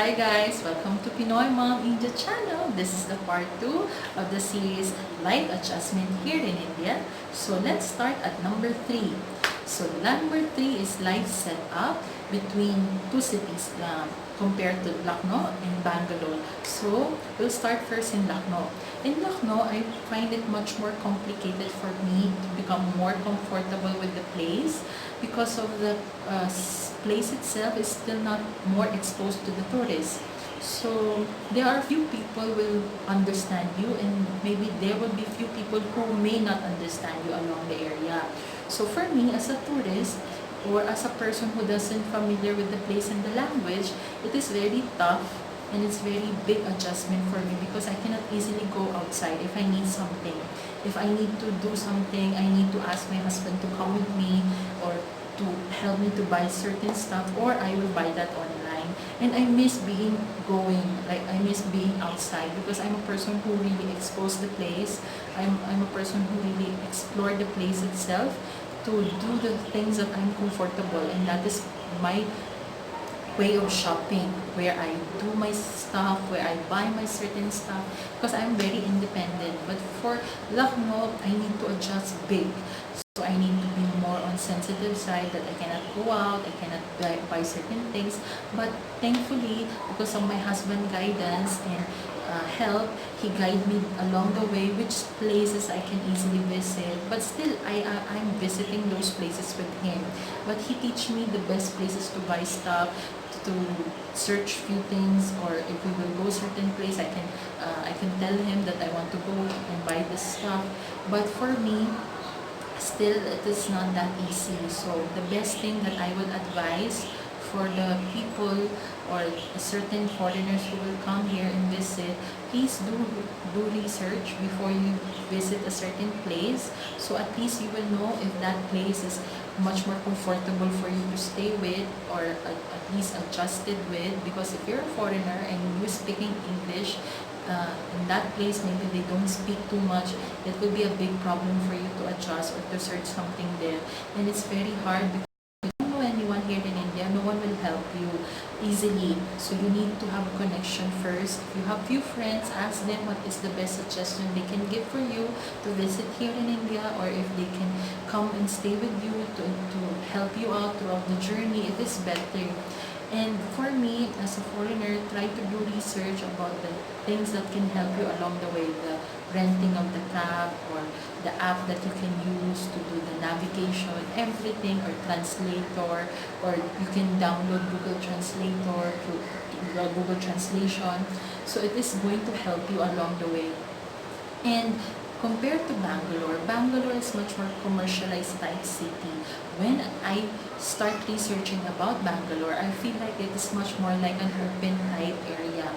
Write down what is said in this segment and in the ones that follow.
Hi guys! Welcome to Pinoy Mom India channel. This is the part 2 of the series Life Adjustment here in India. So let's start at number 3. So number 3 is life setup between two cities compared to Lucknow and Bangalore. So we'll start first in Lucknow. In Lucknow, I find it much more complicated for me to become more comfortable with the place because of the place itself is still not more exposed to the tourists. So there are few people will understand you, and maybe there will be few people who may not understand you along the area. So for me as a tourist or as a person who doesn't familiar with the place and the language, it is very tough and it's very big adjustment for me because I cannot easily go outside if I need something. If I need to do something, I need to ask my husband to come with me or to help me to buy certain stuff, or I will buy that online. And I miss being I miss being outside because I'm a person who really explores the place. I'm a person who really explore the place itself to do the things that I'm comfortable, and that is my way of shopping, where I do my stuff, where I buy my certain stuff, because I'm very independent. But for Lucknow, I need to adjust big. So I need to be more on sensitive side that I cannot go out, I cannot buy certain things. But thankfully, because of my husband guidance and help, he guide me along the way which places I can easily visit. But still, I'm visiting those places with him. But he teach me the best places to buy stuff, to search few things, or if we will go certain place, I can tell him that I want to go and buy this stuff. But for me, still it is not that easy. So the best thing that I would advise for the people or certain foreigners who will come here and visit, please do research before you visit a certain place, so at least you will know if that place is much more comfortable for you to stay with, or at least adjusted with. Because if you're a foreigner and you're speaking English, in that place maybe they don't speak too much, it will be a big problem for you to adjust or to search something there. And it's very hard because if you don't know anyone here in India, no one will help you easily. So you need to have a connection first. If you have few friends, ask them what is the best suggestion they can give for you to visit here in India, or if they can come and stay with you to help you out throughout the journey. It is better. And for me, as a foreigner, try to do research about the things that can help you along the way. The renting of the cab, or the app that you can use to do the navigation, everything, or translator, or you can download Google Translator to Google Translation. So it is going to help you along the way. And compared to Bangalore, Bangalore is much more commercialized type city. When I start researching about Bangalore, I feel like it is much more like an urban type area,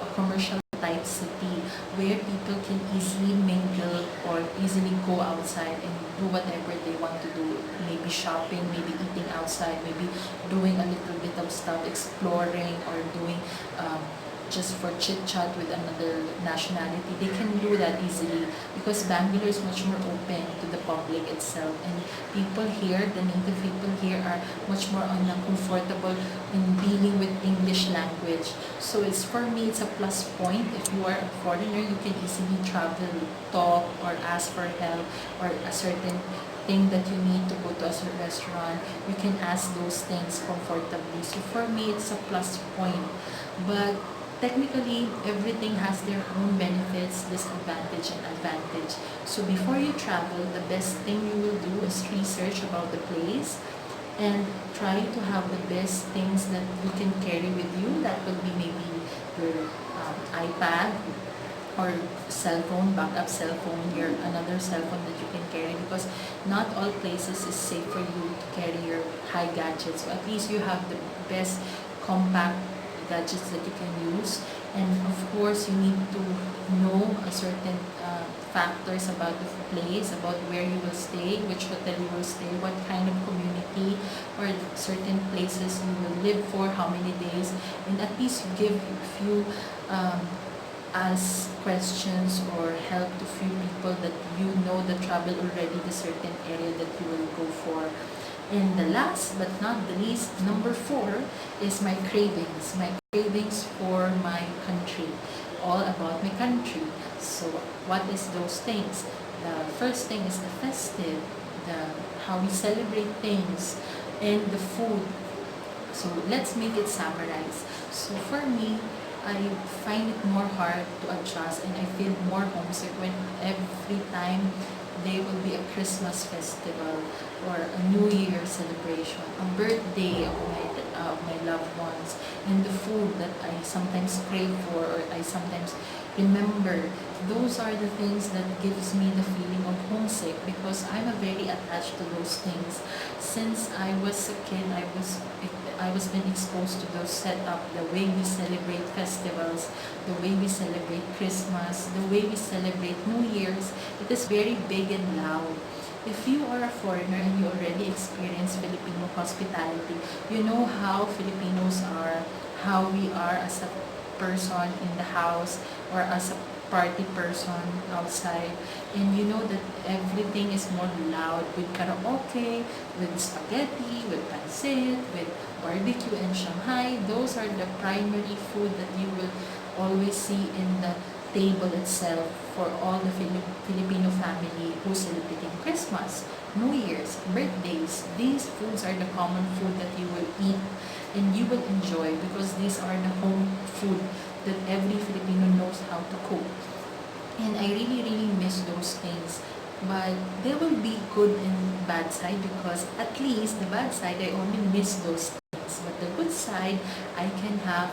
a commercial type city, where people can easily mingle or easily go outside and do whatever they want to do. Maybe shopping, maybe eating outside, maybe doing a little bit of stuff, exploring, or doing just for chit-chat with another nationality. They can do that easily because Bangalore is much more open to the public itself, and people here, the native people here, are much more comfortable in dealing with English language. So it's, for me, it's a plus point. If you are a foreigner, you can easily travel, talk, or ask for help, or a certain thing that you need to go to a restaurant, you can ask those things comfortably. So for me, it's a plus point. But technically, everything has their own benefits, disadvantage, and advantage. So before you travel, the best thing you will do is research about the place and try to have the best things that you can carry with you. That will be maybe your iPad or cell phone, backup cell phone, another cell phone that you can carry, because not all places is safe for you to carry your high gadgets. So at least you have the best compact gadgets that you can use. And of course, you need to know a certain factors about the place, about where you will stay, which hotel you will stay, what kind of community or certain places you will live for, how many days, and at least give a few ask questions or help to few people that you know that travel already the certain area that you will go for. And the last but not the least, number 4 is my cravings. My cravings for my country, all about my country. So what is those things? The first thing is the festive, the how we celebrate things, and the food. So let's make it summarize. So for me, I find it more hard to adjust and I feel more homesick when every time there will be a Christmas festival or a New Year celebration, a birthday of my loved ones, and the food that I sometimes crave for or I sometimes remember. Those are the things that gives me the feeling of homesick because I'm a very attached to those things. Since I was a kid, I was being exposed to those setup, the way we celebrate festivals, the way we celebrate Christmas, the way we celebrate New Year's. It is very big and loud. If you are a foreigner and you already experience Filipino hospitality, you know how Filipinos are, how we are as a person in the house or as a party person outside, and you know that everything is more loud with karaoke, with spaghetti, with pancit, with barbecue and Shanghai. Those are the primary food that you will always see in the table itself for all the Filipino family who's celebrating Christmas, New Year's, birthdays. These foods are the common food that you will eat and you will enjoy because these are the home food that every Filipino knows how to cook. And I really, really miss those things. But there will be good and bad side because at least the bad side, I only miss those things. But the good side, I can have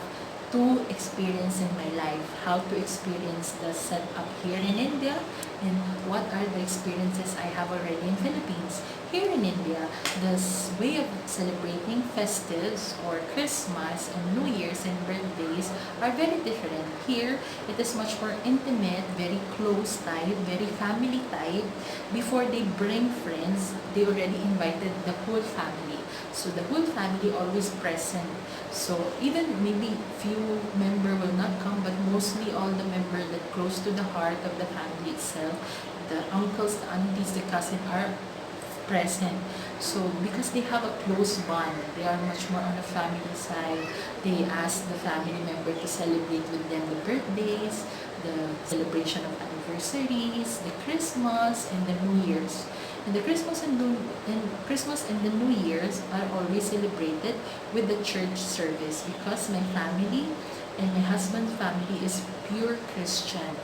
to experience in my life, how to experience the setup here in India and what are the experiences I have already in Philippines. Here in India, this way of celebrating festives or Christmas and New Year's and birthdays are very different. Here, it is much more intimate, very close type, very family type. Before they bring friends, they already invited the whole family. So the whole family always present. So even maybe few member will not come, but mostly all the member that close to the heart of the family itself, the uncles, the aunties, the cousin are present. So because they have a close bond, they are much more on the family side. They ask the family member to celebrate with them the birthdays, the celebration of anniversaries, the Christmas and the New Year's. And the Christmas and the New Year's are always celebrated with the church service because my family and my husband's family is pure Christian.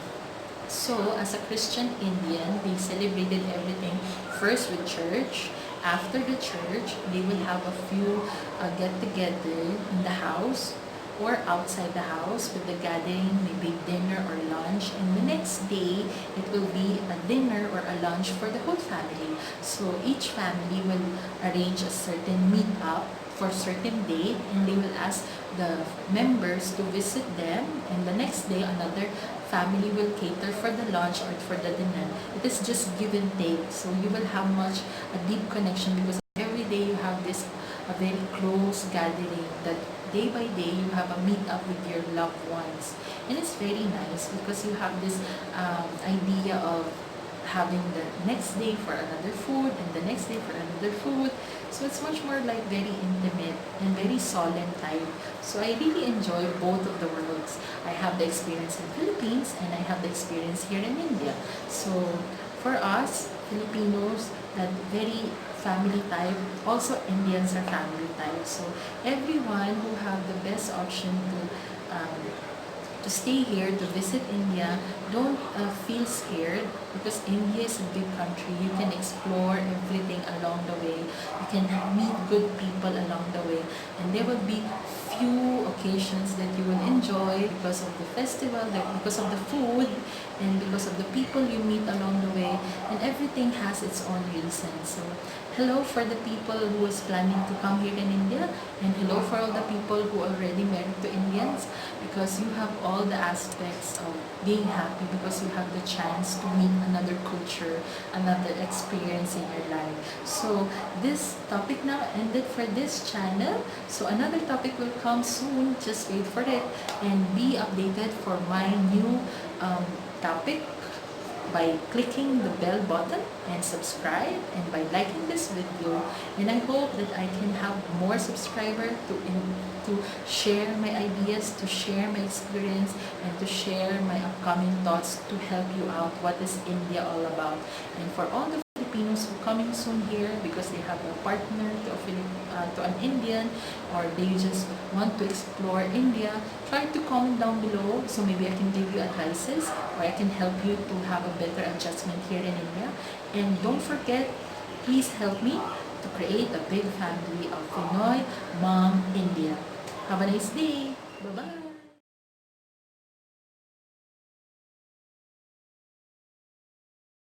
So, as a Christian Indian, they celebrated everything first with church. After the church, they will have a few get-together in the house or outside the house with the gathering, maybe dinner or lunch. And the next day, it will be a dinner or a lunch for the whole family. So, each family will arrange a certain meet-up for a certain date and they will ask the members to visit them, and the next day another family will cater for the lunch or for the dinner. It is just give and take. So you will have a deep connection because every day you have this a very close gathering that day by day you have a meet up with your loved ones. And it's very nice because you have this idea of having the next day for another food and the next day for another food. So it's much more like very intimate and very solemn type. So I really enjoy both of the worlds. I have the experience in Philippines and I have the experience here in India. So for us, Filipinos, that very family type, also Indians are family type. So everyone who have the best option to stay here, to visit India, don't feel scared because India is a big country. You can explore everything along the way. You can meet good people along the way. And there will be few occasions that you will enjoy because of the festival, because of the food, and because of the people you meet along the way. And everything has its own reason. So hello for the people who is planning to come here in India, and hello for all the people who are already married to Indians, because you have all the aspects of being happy because you have the chance to meet another culture, another experience in your life. So this topic now ended for this channel. So another topic will come soon. Just wait for it and be updated for my new topic by clicking the bell button and subscribe, and by liking this video. And I hope that I can have more subscribers to share my ideas, to share my experience, and to share my upcoming thoughts to help you out. What is India all about? And for all the Filipinos who coming soon here because they have a partner to an Indian, or they just want to explore India, try to comment down below so maybe I can give you advices, or I can help you to have a better adjustment here in India. And don't forget, please help me to create a big family of Pinoy Mom India. Have a nice day. Bye-bye.